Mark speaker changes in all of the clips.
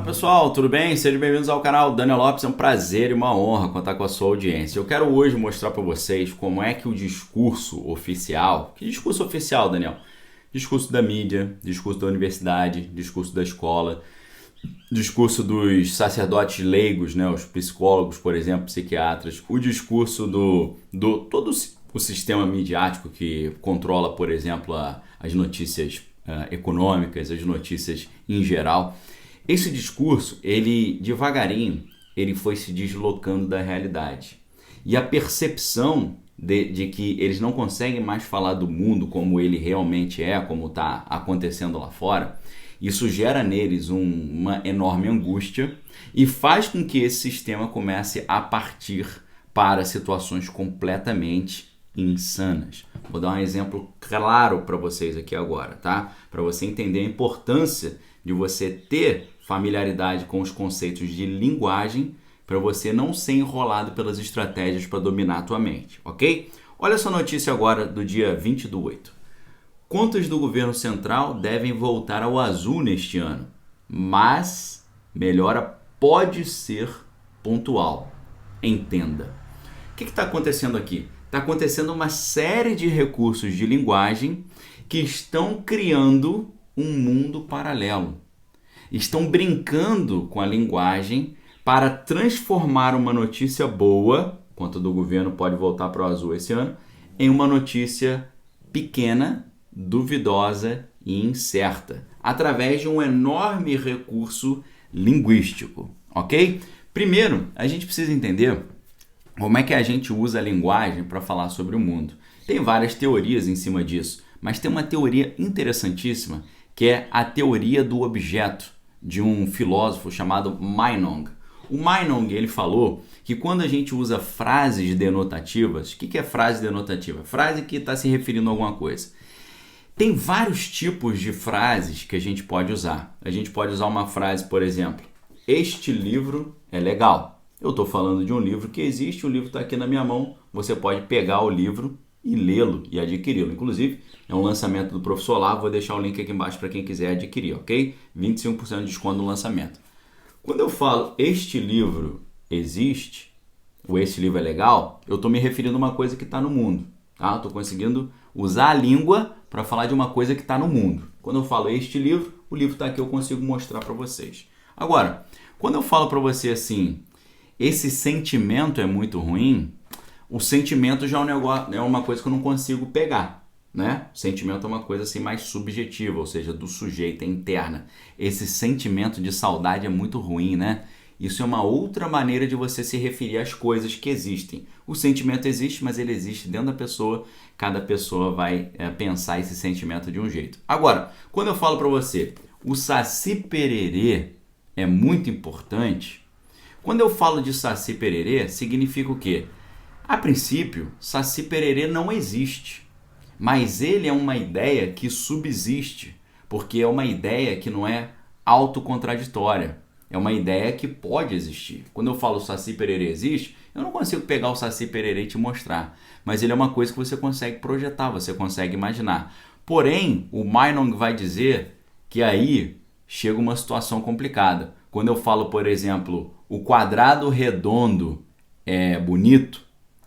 Speaker 1: Pessoal, tudo bem? Sejam bem-vindos ao canal Daniel Lopes, é um prazer e uma honra contar com a sua audiência. Eu quero hoje mostrar para vocês como é que o discurso oficial... Que discurso oficial, Daniel? Discurso da mídia, discurso da universidade, discurso da escola, discurso dos sacerdotes leigos, né? Os psicólogos, por exemplo, psiquiatras, o discurso do todo o sistema midiático que controla, por exemplo, as notícias econômicas, as notícias em geral. Esse discurso, ele devagarinho, ele foi se deslocando da realidade. E a percepção de que eles não conseguem mais falar do mundo como ele realmente é, como está acontecendo lá fora, isso gera neles uma enorme angústia e faz com que esse sistema comece a partir para situações completamente insanas. Vou dar um exemplo claro para vocês aqui agora, tá? Para você entender a importância de você ter familiaridade com os conceitos de linguagem para você não ser enrolado pelas estratégias para dominar a tua mente, ok? Olha essa notícia agora do dia 20/8. Contas do governo central devem voltar ao azul neste ano, mas melhora pode ser pontual. Entenda. O que está acontecendo aqui? Está acontecendo uma série de recursos de linguagem que estão criando um mundo paralelo. Estão brincando com a linguagem para transformar uma notícia boa, conta do governo pode voltar para o azul esse ano, em uma notícia pequena, duvidosa e incerta, através de um enorme recurso linguístico, ok? Primeiro, a gente precisa entender como é que a gente usa a linguagem para falar sobre o mundo. Tem várias teorias em cima disso, mas tem uma teoria interessantíssima que é a teoria do objeto, de um filósofo chamado Meinong. O Meinong, ele falou que quando a gente usa frases denotativas, o que é frase denotativa? Frase que está se referindo a alguma coisa. Tem vários tipos de frases que a gente pode usar. A gente pode usar uma frase, por exemplo, este livro é legal. Eu estou falando de um livro que existe, o livro está aqui na minha mão, você pode pegar o livro e lê-lo e adquiri-lo. Inclusive, é um lançamento do Professor Olavo, vou deixar o link aqui embaixo para quem quiser adquirir, ok? 25% de desconto no lançamento. Quando eu falo este livro existe, ou este livro é legal, eu estou me referindo a uma coisa que está no mundo. Tá? Estou conseguindo usar a língua para falar de uma coisa que está no mundo. Quando eu falo este livro, o livro está aqui, eu consigo mostrar para vocês. Agora, quando eu falo para você assim, esse sentimento é muito ruim, o sentimento já é uma coisa que eu não consigo pegar, né? O sentimento é uma coisa assim mais subjetiva, ou seja, do sujeito, é interna. Esse sentimento de saudade é muito ruim, né? Isso é uma outra maneira de você se referir às coisas que existem. O sentimento existe, mas ele existe dentro da pessoa. Cada pessoa vai pensar esse sentimento de um jeito. Agora, quando eu falo para você, o Saci Pererê é muito importante. Quando eu falo de Saci Pererê, significa o quê? A princípio, Saci Pererê não existe, mas ele é uma ideia que subsiste, porque é uma ideia que não é autocontraditória, é uma ideia que pode existir. Quando eu falo Saci Pererê existe, eu não consigo pegar o Saci Pererê e te mostrar, mas ele é uma coisa que você consegue projetar, você consegue imaginar. Porém, o Meinong vai dizer que aí chega uma situação complicada. Quando eu falo, por exemplo, o quadrado redondo é bonito,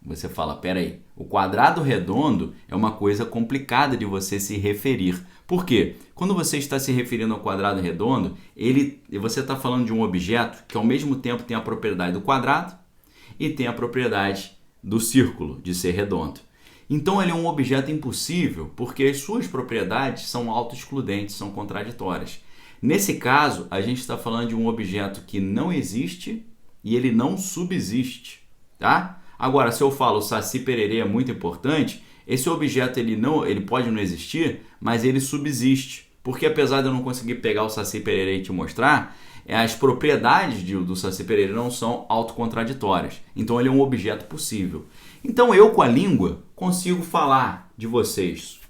Speaker 1: você fala, peraí, o quadrado redondo é uma coisa complicada de você se referir. Por quê? Quando você está se referindo ao quadrado redondo, você está falando de um objeto que ao mesmo tempo tem a propriedade do quadrado e tem a propriedade do círculo, de ser redondo. Então ele é um objeto impossível porque as suas propriedades são autoexcludentes, são contraditórias. Nesse caso, a gente está falando de um objeto que não existe e ele não subsiste, tá? Agora, se eu falo Saci Pererê é muito importante, esse objeto ele pode não existir, mas ele subsiste. Porque apesar de eu não conseguir pegar o Saci Pererê e te mostrar, as propriedades do Saci Pererê não são autocontraditórias. Então ele é um objeto possível. Então eu com a língua consigo falar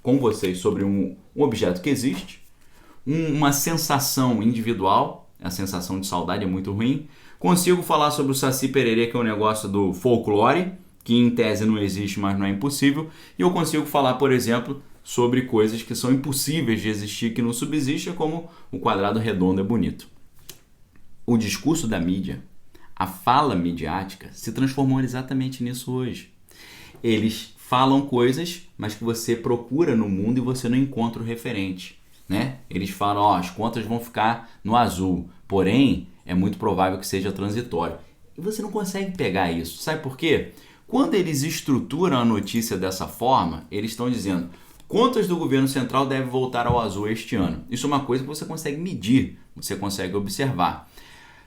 Speaker 1: com vocês sobre um objeto que existe, uma sensação individual, a sensação de saudade é muito ruim. Consigo falar sobre o Saci Pererê, que é um negócio do folclore, que em tese não existe, mas não é impossível. E eu consigo falar, por exemplo, sobre coisas que são impossíveis de existir, que não subsistem, como o quadrado redondo é bonito. O discurso da mídia, a fala midiática, se transformou exatamente nisso hoje. Eles falam coisas, mas que você procura no mundo e você não encontra o referente, né? Eles falam, as contas vão ficar no azul, porém, é muito provável que seja transitório. E você não consegue pegar isso. Sabe por quê? Quando eles estruturam a notícia dessa forma, eles estão dizendo, contas do governo central devem voltar ao azul este ano. Isso é uma coisa que você consegue medir, você consegue observar.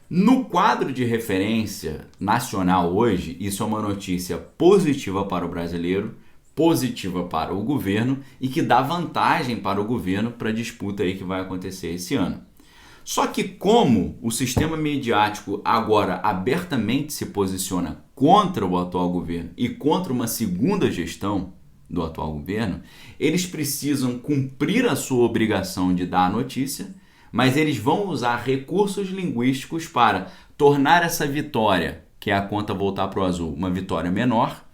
Speaker 1: No quadro de referência nacional hoje, isso é uma notícia positiva para o brasileiro, positiva para o governo e que dá vantagem para o governo para a disputa aí que vai acontecer esse ano. Só que como o sistema midiático agora abertamente se posiciona contra o atual governo e contra uma segunda gestão do atual governo, eles precisam cumprir a sua obrigação de dar a notícia, mas eles vão usar recursos linguísticos para tornar essa vitória, que é a conta voltar para o azul, uma vitória menor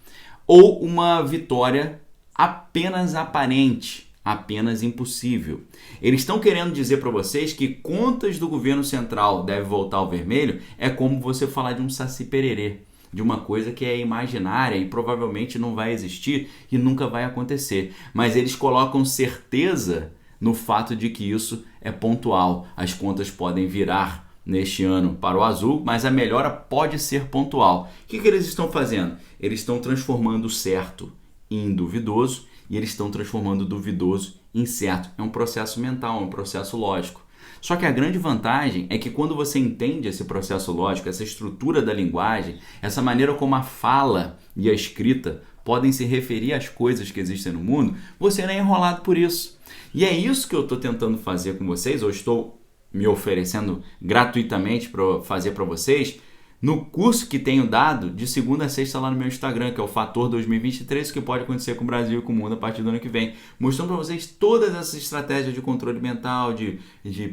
Speaker 1: ou uma vitória apenas aparente, apenas impossível. Eles estão querendo dizer para vocês que contas do governo central devem voltar ao vermelho é como você falar de um saci pererê, de uma coisa que é imaginária e provavelmente não vai existir e nunca vai acontecer. Mas eles colocam certeza no fato de que isso é pontual. As contas podem virar neste ano para o azul, mas a melhora pode ser pontual. O que eles estão fazendo? Eles estão transformando o certo em duvidoso e eles estão transformando o duvidoso em certo. É um processo mental, é um processo lógico. Só que a grande vantagem é que quando você entende esse processo lógico, essa estrutura da linguagem, essa maneira como a fala e a escrita podem se referir às coisas que existem no mundo, você não é enrolado por isso. E é isso que eu estou tentando fazer com vocês, eu estou me oferecendo gratuitamente para fazer para vocês, no curso que tenho dado de segunda a sexta lá no meu Instagram, que é o Fator 2023, que pode acontecer com o Brasil e com o mundo a partir do ano que vem, mostrando para vocês todas essas estratégias de controle mental, de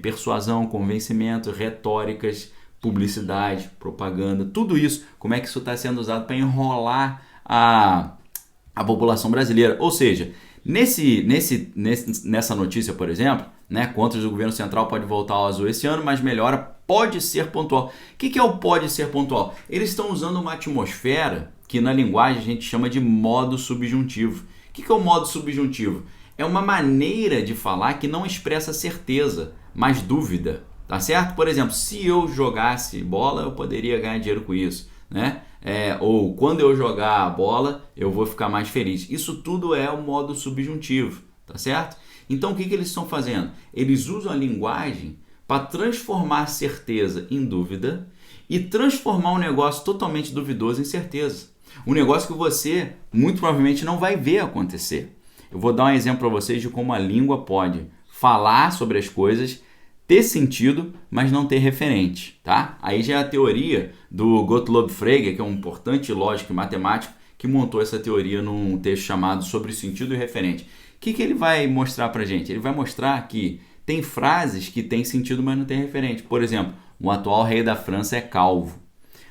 Speaker 1: persuasão, convencimento, retóricas, publicidade, propaganda, tudo isso, como é que isso está sendo usado para enrolar a população brasileira. Ou seja, nessa notícia, por exemplo, né, contas do governo central pode voltar ao azul esse ano, mas melhora pode ser pontual. O que é o pode ser pontual? Eles estão usando uma atmosfera que na linguagem a gente chama de modo subjuntivo. O que é o modo subjuntivo? É uma maneira de falar que não expressa certeza, mas dúvida, tá certo? Por exemplo, se eu jogasse bola, eu poderia ganhar dinheiro com isso, né? Ou quando eu jogar a bola, eu vou ficar mais feliz. Isso tudo é o modo subjuntivo, tá certo? Então o que eles estão fazendo? Eles usam a linguagem para transformar certeza em dúvida e transformar um negócio totalmente duvidoso em certeza. Um negócio que você muito provavelmente não vai ver acontecer. Eu vou dar um exemplo para vocês de como a língua pode falar sobre as coisas, ter sentido, mas não ter referente, tá? Aí já é a teoria do Gottlob Frege, que é um importante lógico e matemático, que montou essa teoria num texto chamado Sobre Sentido e Referente. O que ele vai mostrar pra gente? Ele vai mostrar que tem frases que têm sentido, mas não tem referente. Por exemplo, o atual rei da França é calvo.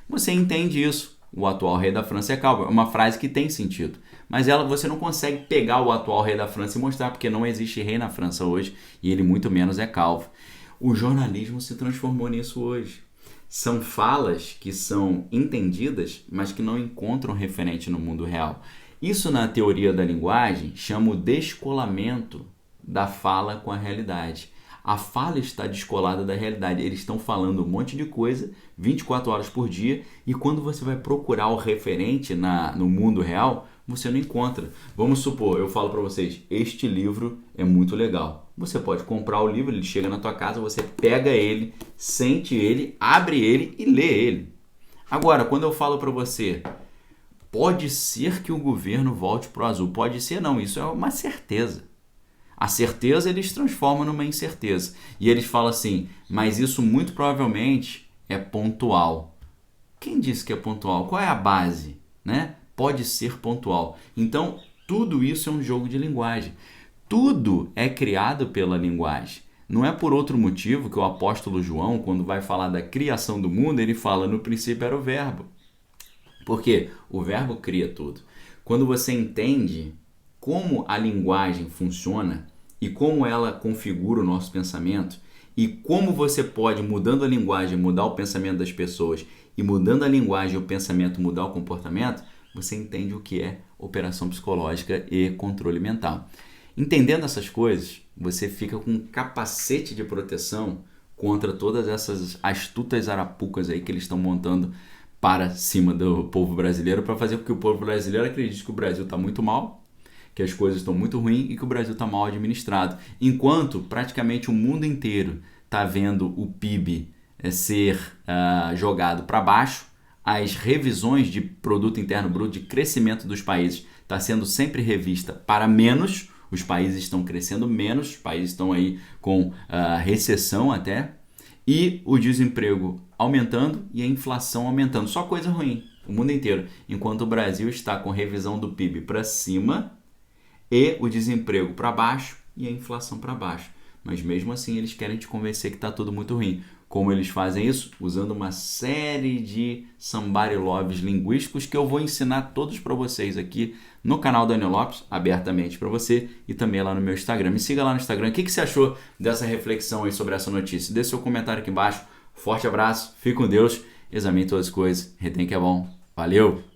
Speaker 1: Você entende isso. O atual rei da França é calvo. É uma frase que tem sentido. Mas você não consegue pegar o atual rei da França e mostrar, porque não existe rei na França hoje e ele muito menos é calvo. O jornalismo se transformou nisso hoje. São falas que são entendidas, mas que não encontram referente no mundo real. Isso, na teoria da linguagem, chama o descolamento da fala com a realidade. A fala está descolada da realidade. Eles estão falando um monte de coisa 24 horas por dia e quando você vai procurar o referente no mundo real, você não encontra. Vamos supor, eu falo para vocês, este livro é muito legal. Você pode comprar o livro, ele chega na tua casa, você pega ele, sente ele, abre ele e lê ele. Agora, quando eu falo para você, pode ser que o governo volte para o azul. Pode ser não, isso é uma certeza. A certeza eles transformam numa incerteza. E eles falam assim, mas isso muito provavelmente é pontual. Quem disse que é pontual? Qual é a base? Né? Pode ser pontual. Então, tudo isso é um jogo de linguagem. Tudo é criado pela linguagem. Não é por outro motivo que o apóstolo João, quando vai falar da criação do mundo, ele fala, no princípio era o verbo. Porque o verbo cria tudo. Quando você entende como a linguagem funciona e como ela configura o nosso pensamento e como você pode, mudando a linguagem, mudar o pensamento das pessoas e mudando a linguagem e o pensamento, mudar o comportamento, você entende o que é operação psicológica e controle mental. Entendendo essas coisas, você fica com um capacete de proteção contra todas essas astutas arapucas aí que eles estão montando para cima do povo brasileiro, para fazer com que o povo brasileiro acredite que o Brasil está muito mal, que as coisas estão muito ruins e que o Brasil está mal administrado. Enquanto praticamente o mundo inteiro está vendo o PIB ser jogado para baixo, as revisões de produto interno bruto, de crescimento dos países, está sendo sempre revista para menos. Os países estão crescendo menos, os países estão aí com recessão até, e o desemprego aumentando e a inflação aumentando. Só coisa ruim, o mundo inteiro. Enquanto o Brasil está com revisão do PIB para cima e o desemprego para baixo e a inflação para baixo. Mas mesmo assim eles querem te convencer que está tudo muito ruim. Como eles fazem isso? Usando uma série de somebody loves linguísticos que eu vou ensinar todos para vocês aqui no canal Daniel Lopes, abertamente para você, e também lá no meu Instagram. Me siga lá no Instagram. O que você achou dessa reflexão aí sobre essa notícia? Deixe seu comentário aqui embaixo. Forte abraço, fique com Deus, examine todas as coisas, retém que é bom. Valeu!